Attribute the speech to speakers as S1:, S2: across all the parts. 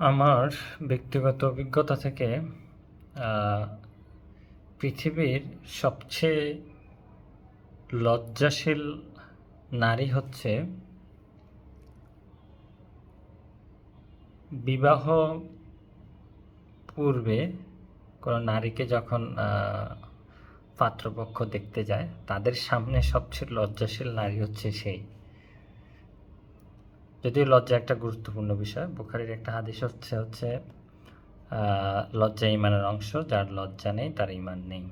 S1: আমার ব্যক্তিগত অভিজ্ঞতা থেকে আহ, পৃথিবীর সবচেয়ে লজ্জাশীল নারী হচ্ছে বিবাহ পূর্বে কোনো নারীকে যখন পাত্রপক্ষ দেখতে যায় তাদের সামনে সবচেয়ে লজ্জাশীল নারী হচ্ছে সেই। যদিও লজ্জা একটা গুরুত্বপূর্ণ বিষয়, বুখারীর একটা হাদিস হচ্ছে লজ্জা ঈমানের অংশ, যার লজ্জা নেই তার ঈমান নেই।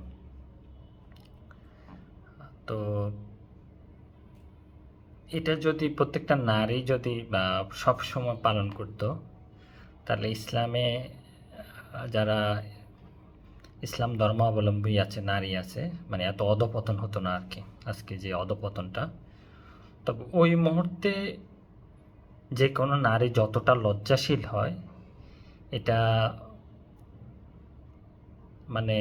S1: তো এটা যদি প্রত্যেকটা নারী যদি বা সবসময় পালন করত, তাহলে ইসলামে যারা ইসলাম ধর্মাবলম্বী আছে, নারী আছে, মানে এত অধপতন হতো না আর কি, আজকে যে অধপতনটা। তবে ওই মুহূর্তে যে কোনো নারী যতটা লজ্জাশীল হয়, এটা মানে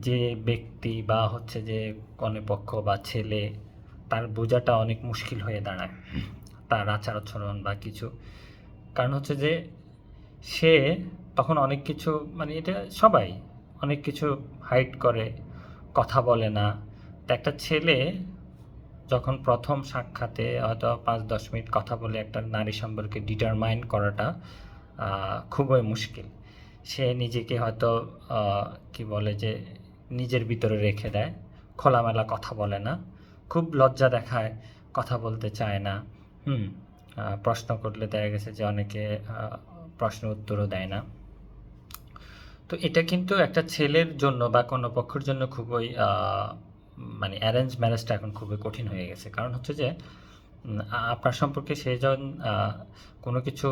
S1: যে ব্যক্তি বা হচ্ছে যে কনেপক্ষ বা ছেলে, তার বোঝাটা অনেক মুশকিল হয়ে দাঁড়ায়, তার আচার আচরণ বা কিছু। কারণ হচ্ছে যে সে তখন অনেক কিছু, মানে এটা সবাই অনেক কিছু হাইড করে, কথা বলে না। তো একটা ছেলে যখন প্রথম সাক্ষাতে হয়তো 5-10 মিনিট কথা বলে একটা নারী সম্পর্কে ডিটারমাইন করাটা খুবই মুশকিল। সে নিজেকে হয়তো কি বলে যে নিজের ভিতরে রেখে দেয়, খোলামেলা কথা বলে না, খুব লজ্জা দেখায়, কথা বলতে চায় না। প্রশ্ন করলে দেখা গেছে যে অনেকে প্রশ্নের উত্তরও দেয় না। তো এটা কিন্তু একটা ছেলের জন্য বা কোনো পক্ষের জন্য খুবই মানে অ্যারেঞ্জ ম্যারেজটা এখন খুবই কঠিন হয়ে গেছে। কারণ হচ্ছে যে আপনার সম্পর্কে সে যখন কোনো কিছু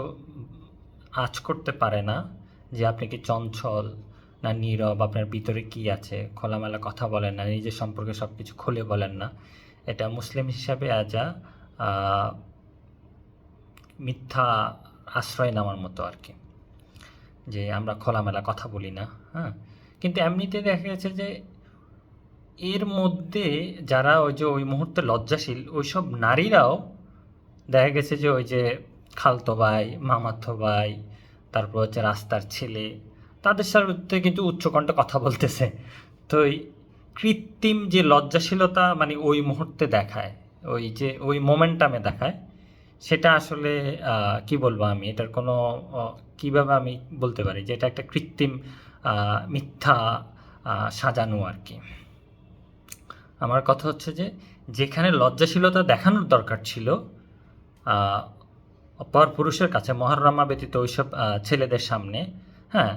S1: আঁচ করতে পারে না যে আপনি কি চঞ্চল না নীরব, আপনার ভিতরে কি আছে, খোলামেলা কথা বলেন না, নিজের সম্পর্কে সব কিছু খুলে বলেন না, এটা মুসলিম হিসাবে মিথ্যা আশ্রয় নেওয়ার মতো আর কি, যে আমরা খোলামেলা কথা বলি না। হ্যাঁ, কিন্তু এমনিতে দেখা গেছে যে এর মধ্যে যারা ওই যে ওই মুহূর্তে লজ্জাশীল, ওইসব নারীরাও দেখা গেছে যে ওই যে খালতো ভাই, মামাতো ভাই, তারপর হচ্ছে রাস্তার ছেলে, তাদের সাথে কিন্তু উচ্চকণ্ঠে কথা বলতেছে। তো এই কৃত্রিম যে লজ্জাশীলতা মানে ওই মুহূর্তে দেখায়, ওই যে ওই মোমেন্টামে দেখায়, সেটা আসলে কি বলবো আমি, এটার কোনো কিভাবে আমি বলতে পারি যে এটা একটা কৃত্রিম মিথ্যা সাজানো আর কি। আমার কথা হচ্ছে যে যেখানে লজ্জাশীলতা দেখানোর দরকার ছিল পর পুরুষের কাছে, মহররমা ব্যতীত ওইসব ছেলেদের সামনে, হ্যাঁ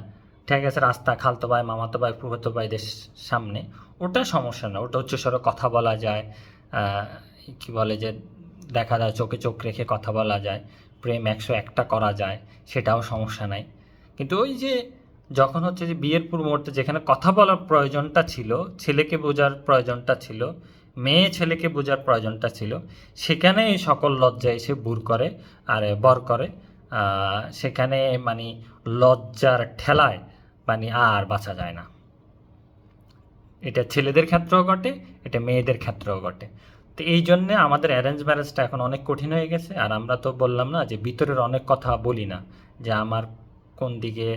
S1: ঠিক আছে, রাস্তা, খালতো ভাই, মামাতো ভাই, ফুফাতো ভাইদের সামনে, ওটা সমস্যা না, ওটা উচ্চস্বরে কথা বলা যায়, কি বলে যে দেখা যায় চোখে চোখ রেখে কথা বলা যায়, প্রেম 101টা করা যায়, সেটাও সমস্যা নাই। কিন্তু ওই যে যখন হচ্ছে যে বিয়ের পূর্ব মুহূর্তে যেখানে কথা বলার প্রয়োজনটা ছিল, ছেলেকে বোঝার প্রয়োজনটা ছিল, মেয়ে ছেলেকে বোঝার প্রয়োজনটা ছিল, সেখানে এই সকল লজ্জা এসে বর করে। সেখানে মানে লজ্জার ঠেলায় মানে আর বাঁচা যায় না। এটা ছেলেদের ক্ষেত্রেও ঘটে, এটা মেয়েদের ক্ষেত্রেও ঘটে। তো এই জন্যে আমাদের অ্যারেঞ্জ ম্যারেজটা এখন অনেক কঠিন হয়ে গেছে। আর আমরা তো বললাম না যে ভিতরের অনেক কথা বলি না, যে আমার কোন দিকে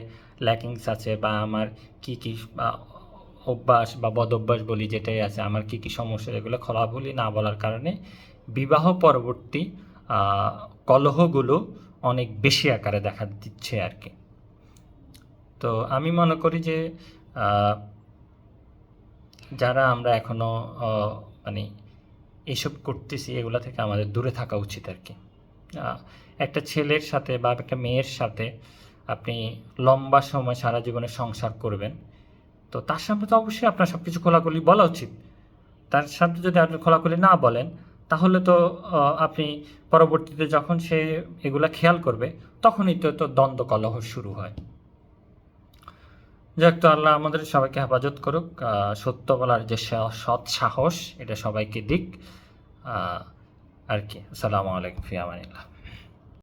S1: ল্যাকিংস আছে বা আমার কী কী অভ্যাস বা বদ অভ্যাস বলি যেটাই আছে, আমার কী কী সমস্যা, এগুলো খোলা বলি না বলার কারণে বিবাহ পরবর্তী কলহগুলো অনেক বেশি আকারে দেখা দিচ্ছে আর কি। তো আমি মনে করি যে যারা আমরা এখনও মানে এইসব করতেছি, এগুলো থেকে আমাদের দূরে থাকা উচিত আর কি। একটা ছেলের সাথে বা একটা মেয়ের সাথে আপনি লম্বা সময় সারা জীবনে সংসার করবেন, তো তার সামনে তো অবশ্যই আপনার সব কিছু খোলাখুলি বলা উচিত। তার সাথে যদি আপনি খোলাখুলি না বলেন, তাহলে তো আপনি পরবর্তীতে যখন সে এগুলা খেয়াল করবে, তখনই তো দ্বন্দ্ব কলহ শুরু হয়। যাক, তো আল্লাহ আমাদের সবাইকে হেফাজত করুক, সত্য বলার যে সৎ সাহস এটা সবাইকে দিক আর কি। আসসালামু আলাইকুম, ফি আমানিল্লাহ।